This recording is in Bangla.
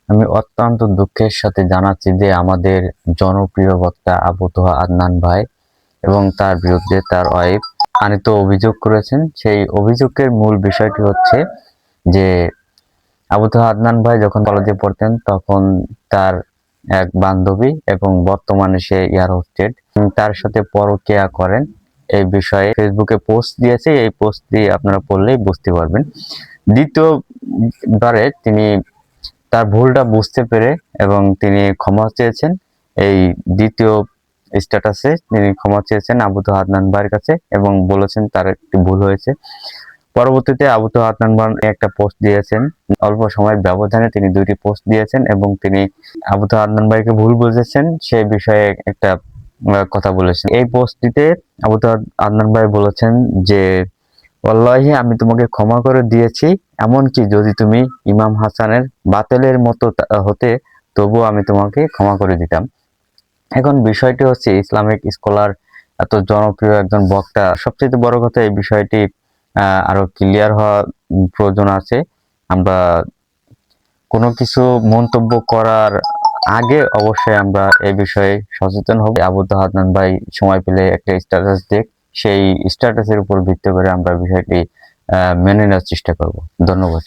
আমি অত্যন্ত দুঃখের সাথে জানাচ্ছি যে আমাদের জনপ্রিয় বক্তা আবু তোহা আদনান ভাই এবং তার বিরুদ্ধে তার ওয়াইফ আনিত অভিযোগ করেছেন। সেই অভিযোগের মূল বিষয়টি হচ্ছে যে আবু তোহা আদনান ভাই যখন কলেজে পড়তেন তখন তার এক বান্ধবী এবং বর্তমানে সে এয়ার হোস্টেস তার সাথে পরকীয়া করেন। এই বিষয়ে ফেসবুকে পোস্ট দিয়েছে, এই পোস্টটি আপনারা পড়লেই বুঝতে পারবেন। দ্বিতীয়বারে তিনি তার ভুলটা বুঝতে পেরে এবং তিনি ক্ষমা চেয়েছেন। এই দ্বিতীয় স্ট্যাটাসে তিনি ক্ষমা চেয়েছেন আবু তোহা আদনান ভাইয়ের কাছে এবং বলেছেন তার একটি ভুল হয়েছে। পরবর্তীতে আবু তোহা আদনান ভাই একটা পোস্ট দিয়েছেন। অল্প সময়ের ব্যবধানে তিনি ২টি পোস্ট দিয়েছেন এবং তিনি আবু তোহা আদনান ভাইকে ভুল বুঝেছেন সে বিষয়ে একটা কথা বলেছেন। এই পোস্টটিতে আবু তোহা আদনান ভাই বলেছেন যে, ওয়াল্লাহি আমি তোমাকে ক্ষমা করে দিয়েছি, এমনকি যদি তুমি ইমাম হাসানের বাতিলের মতো হতে তবুও আমি তোমাকে ক্ষমা করে দিতাম। এখন বিষয়টি হচ্ছে ইসলামিক স্কলার, এত জনপ্রিয় একজন বক্তা, সবচেয়ে বড় কথা এই বিষয়টি আরো ক্লিয়ার হওয়া প্রয়োজন আছে। আমরা কোনো কিছু মন্তব্য করার আগে অবশ্যই আমরা এই বিষয়ে সচেতন হব। আবু তোহা আদনান ভাই সময় পেলে একটা স্ট্যাটাস দেখ, সেই স্ট্যাটাসের উপর ভিত্তি করে আমরা বিষয়টি মেনে নেওয়ার চেষ্টা করব। ধন্যবাদ।